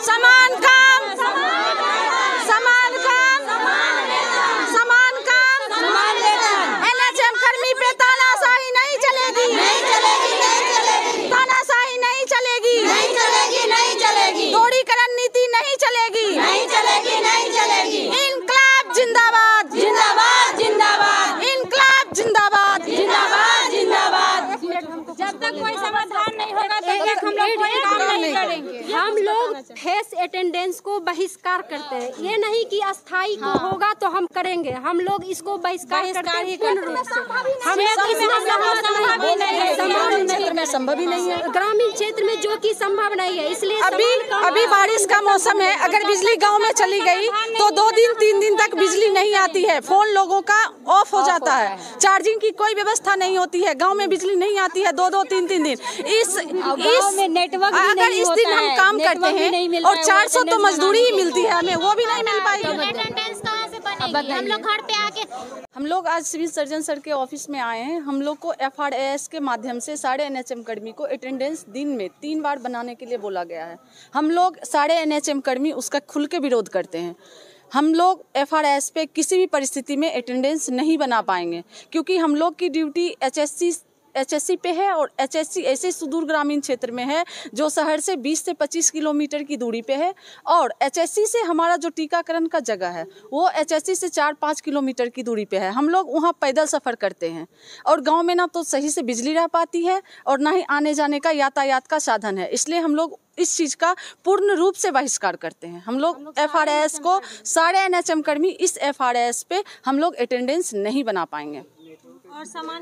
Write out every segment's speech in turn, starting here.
समान काम, समान काम, समान काम, समान वेतन। एनएचएम कर्मी पे तानाशाही नहीं चलेगी, नहीं चलेगी, नहीं चलेगी। तानाशाही नहीं चलेगी, नहीं चलेगी, नहीं चलेगी। दोहरीकरण नीति नहीं चलेगी, नहीं चलेगी, नहीं चलेगी। इनकलाब जिंदाबाद, जिंदाबाद, जिंदाबाद। इनकलाब जिंदाबाद, जिंदाबाद, जिंदाबाद। जब तक कोई समाधान नहीं होगा तब तक हम लोग कोई काम नहीं करेंगे। हम लोग फेस अटेंडेंस को बहिष्कार करते हैं। ये नहीं कि अस्थायी को होगा तो हम करेंगे, हम लोग इसको बहिष्कार करते हैं पूर्ण रूप से। संभव ही नहीं है, ग्रामीण क्षेत्र में जो कि संभव नहीं है, इसलिए अभी बारिश का मौसम है। अगर बिजली गांव में चली गई तो 2 दिन 3 दिन तक बिजली नहीं आती है, फोन लोगों का ऑफ हो जाता है, चार्जिंग की कोई व्यवस्था नहीं होती है, गांव में बिजली नहीं आती है 2-2 3-3 दिन। इस नेटवर्क अगर इस दिन हम काम करते हैं और 400 तो मजदूरी ही मिलती है, हमें वो भी नहीं मिल पाएगी। हम लोग घर पे आके हम लोग आज सिविल सर्जन सर के ऑफिस में आए हैं। हम लोग को FRAS के माध्यम से सारे NHM कर्मी को अटेंडेंस दिन में 3 बार बनाने के लिए बोला गया है। हम लोग सारे NHM कर्मी उसका खुल के विरोध करते हैं। हम लोग FRAS पे किसी भी परिस्थिति में अटेंडेंस नहीं बना पाएंगे, क्योंकि हम लोग की ड्यूटी HSC पे है और HSC ऐसे सुदूर ग्रामीण क्षेत्र में है जो शहर से 20 से 25 किलोमीटर की दूरी पे है, और HSC से हमारा जो टीकाकरण का जगह है वो HSC से 4-5 किलोमीटर की दूरी पे है। हम लोग वहाँ पैदल सफ़र करते हैं और गांव में ना तो सही से बिजली रह पाती है और ना ही आने जाने का यातायात का साधन है, इसलिए हम लोग इस चीज़ का पूर्ण रूप से बहिष्कार करते हैं। हम लोग FRAS को सारे NHM कर्मी इस FRAS पे हम लोग अटेंडेंस नहीं बना पाएंगे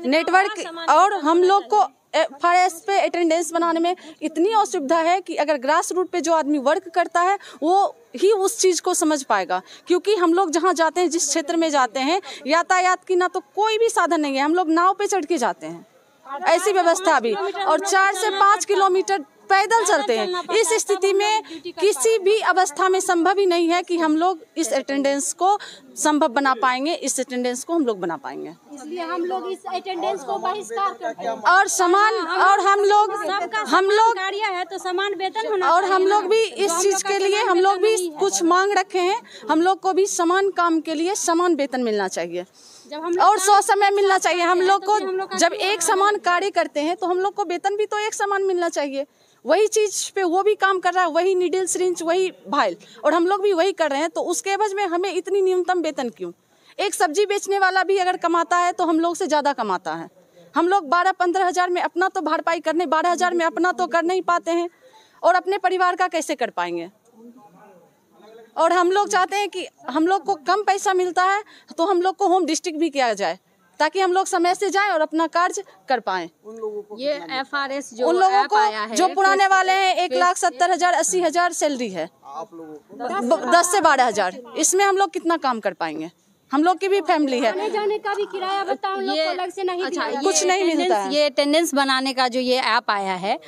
नेटवर्क, और हम लोग को FRAS पे अटेंडेंस बनाने में इतनी असुविधा है कि अगर ग्रास रूट पे जो आदमी वर्क करता है वो ही उस चीज़ को समझ पाएगा, क्योंकि हम लोग जहाँ जाते हैं, जिस क्षेत्र में जाते हैं, यातायात की ना तो कोई भी साधन नहीं है। हम लोग नाव पे चढ़ के जाते हैं, ऐसी व्यवस्था भी, और 4 से 5 किलोमीटर पैदल चलते हैं। इस स्थिति में किसी भी अवस्था में संभव ही नहीं है कि हम लोग इस अटेंडेंस को संभव बना पाएंगे, इस अटेंडेंस को हम लोग बना पाएंगे। इसलिए हम लोग इस अटेंडेंस को बहिष्कार करते हैं। और समान, और हम लोग गाड़ियाँ है तो समान वेतन होना और हम लोग भी इस चीज के लिए हम लोग भी कुछ मांग रखे हैं। हम लोग को भी समान काम के लिए समान वेतन मिलना चाहिए और 100 समय मिलना चाहिए। हम लोग को जब एक समान कार्य करते हैं तो हम लोग को वेतन भी तो एक समान मिलना चाहिए। वही चीज पे वो भी काम कर रहा है, वही नीडल सिरिंज, वही भाइल, और हम लोग भी वही कर रहे हैं, तो उसके एवज में हमें इतनी न्यूनतम वेतन क्यों? एक सब्जी बेचने वाला भी अगर कमाता है तो हम लोग से ज़्यादा कमाता है। हम लोग 12-15 हज़ार में अपना तो भरपाई करने, 12 हज़ार में अपना तो कर नहीं पाते हैं, और अपने परिवार का कैसे कर पाएंगे? और हम लोग चाहते हैं कि हम लोग को कम पैसा मिलता है तो हम लोग को होम डिस्ट्रिक्ट भी किया जाए, ताकि हम लोग समय से जाएं और अपना कार्य कर पाएं। ये FRAS जो उन लोगों को आया है, जो पुराने वाले हैं 1,70,000 80,000 सैलरी है, 10 से 12 हज़ार, इसमें हम लोग कितना काम कर पाएंगे? हम लोग की भी फैमिली है, आने जाने का भी किराया बताओ, लोग को अलग से नहीं कुछ नहीं मिलता है। ये अटेंडेंस बनाने का जो ये ऐप आया है,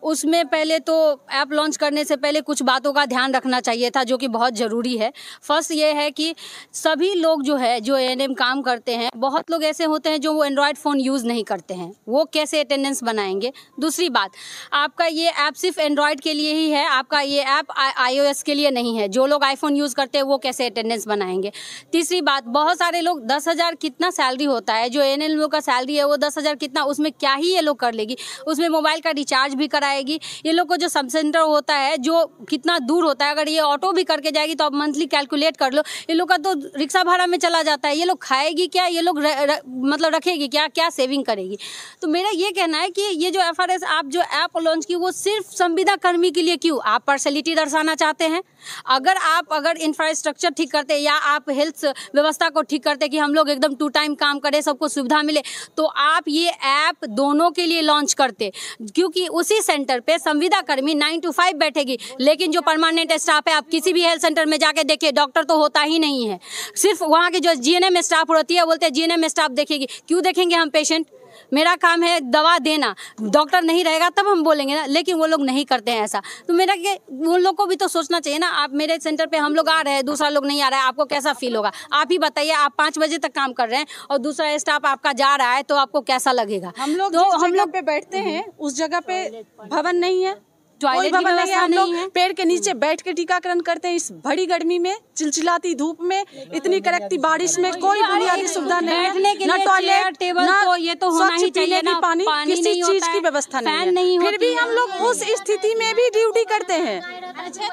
उसमें पहले तो ऐप लॉन्च करने से पहले कुछ बातों का ध्यान रखना चाहिए था, जो कि बहुत ज़रूरी है। फर्स्ट ये है कि सभी लोग जो है जो ANM काम करते हैं, बहुत लोग ऐसे होते हैं जो वो एंड्रॉयड फ़ोन यूज़ नहीं करते हैं, वो कैसे अटेंडेंस बनाएंगे? दूसरी बात, आपका ये ऐप सिर्फ एंड्रॉयड के लिए ही है, आपका ये ऐप iOS के लिए नहीं है। जो लोग iPhone यूज़ करते हैं वो कैसे अटेंडेंस बनाएंगे? तीसरी बात, बहुत सारे लोग 10,000 कितना सैलरी होता है, जो ANM लोग का सैलरी है वो 10,000 कितना, उसमें क्या ही ये लोग कर लेगी? उसमें मोबाइल का रिचार्ज भी कराएगी। ये लोग को जो सब सेंटर होता है जो कितना दूर होता है, अगर ये ऑटो भी करके जाएगी तो आप मंथली कैलकुलेट कर लो, ये लोग का तो रिक्शा भाड़ा में चला जाता है। ये लोग खाएगी क्या? ये लोग मतलब रखेगी क्या? क्या सेविंग करेगी? तो मेरा ये कहना है कि ये जो FRAS आप जो ऐप लॉन्च की वो सिर्फ संविदा कर्मी के लिए क्यों? आप पर्सनैलिटी दर्शाना चाहते हैं? अगर इंफ्रास्ट्रक्चर ठीक करते या आप हेल्थ व्यवस्था को ठीक करते कि हम लोग एकदम 2 टाइम काम करें, सबको सुविधा मिले, तो आप ये ऐप दोनों के लिए लॉन्च करते, क्योंकि उसी सेंटर पे संविदा कर्मी 9 to 5 बैठेगी, लेकिन जो परमानेंट स्टाफ है, आप किसी भी हेल्थ सेंटर में जाके देखिए, डॉक्टर तो होता ही नहीं है। सिर्फ वहाँ के जो GNM स्टाफ होती है, बोलते हैं GNM स्टाफ देखेगी। क्यों देखेंगे हम पेशेंट? मेरा काम है दवा देना, डॉक्टर नहीं रहेगा तब हम बोलेंगे ना, लेकिन वो लोग नहीं करते हैं ऐसा। तो मेरा कि उन लोग को भी तो सोचना चाहिए ना। आप मेरे सेंटर पे हम लोग आ रहे हैं, दूसरा लोग नहीं आ रहा है, आपको कैसा फील होगा? आप ही बताइए। आप 5 बजे तक काम कर रहे हैं और दूसरा स्टाफ आपका जा रहा है, तो आपको कैसा लगेगा? हम लोग पे बैठते हैं उस जगह पे भवन नहीं है, टॉयलेट की व्यवस्था नहीं है। पेड़ के नीचे बैठ के टीकाकरण करते हैं इस भरी गर्मी में, चिलचिलाती धूप में, इतनी कड़कती बारिश में, कोई बुनियादी सुविधा नहीं है, न टॉयलेट, टेबल, तो ये तो होना ही चाहिए ना, पानी किसी चीज की व्यवस्था नहीं है। फिर भी हम लोग उस स्थिति में भी ड्यूटी करते हैं।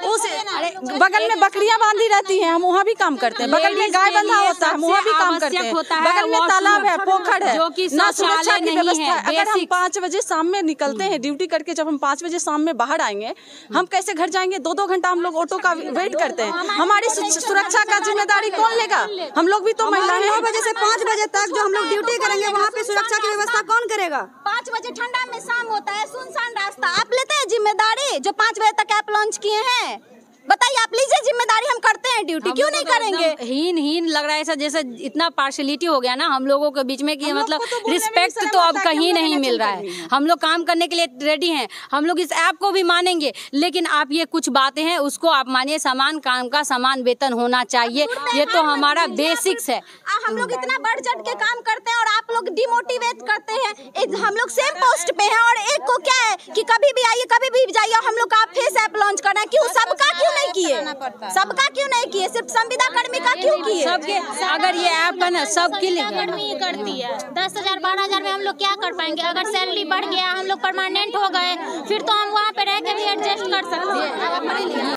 उस बगल में बकरियां बांधी रहती हैं, हम वहाँ भी काम करते हैं। बगल में गाय बंधा होता है, हम वहाँ भी काम करते हैं। बगल में तालाब है, पोखर है, ना सुरक्षा की व्यवस्था है। अगर हम 5 बजे शाम में निकलते हैं ड्यूटी करके, जब हम 5 बजे शाम में बाहर आएंगे, हम कैसे घर जाएंगे? 2-2 घंटा हम लोग ऑटो का वेट करते हैं। हमारी सुरक्षा का जिम्मेदारी कौन लेगा? हम लोग भी तो महिला हैं। 9 बजे से 5 बजे तक जो हम लोग ड्यूटी करेंगे, वहाँ पे सुरक्षा की व्यवस्था कौन करेगा? 5 बजे ठंडा में शाम होता है, सुनसान रास्ता, आप लेते हैं जिम्मेदारी? जो 5 बजे तक ऐप लॉन्च किए हैं, बताइए, आप लीजिए जिम्मेदारी, हम करते हैं ड्यूटी, क्यों नहीं करेंगे? हीन लग रहा है ऐसा, जैसे इतना पार्शलिटी हो गया ना हम लोगों के बीच में कि मतलब रिस्पेक्ट तो अब कहीं नहीं मिल रहा है। हम लोग काम करने के लिए रेडी हैं, हम लोग इस ऐप को भी मानेंगे, लेकिन आप ये कुछ बातें हैं उसको आप मानिए, समान काम का समान वेतन होना चाहिए, ये तो हमारा बेसिक्स है। हम लोग इतना बढ़ चढ़ के काम करते हैं और आप लोग डिमोटिवेट करते हैं। हम लोग सेम पोस्ट पे हैं और एक को क्या है कि कभी भी आइए कभी भी जाइए, हम लोग का फेस ऐप लॉन्च करना है। क्यों? सबका क्यों नहीं किए? सबका क्यों नहीं किए? सिर्फ संविदा कर्मी का क्यों किए? सबके, अगर ये ऐप है ना सबके लिए कर्मी करती है। 10,000 12,000 में हम लोग क्या कर पाएंगे? अगर सैलरी बढ़ गया, हम लोग परमानेंट हो गए, फिर तो हम वहाँ पे रह के भी एडजस्ट कर सकते हैं।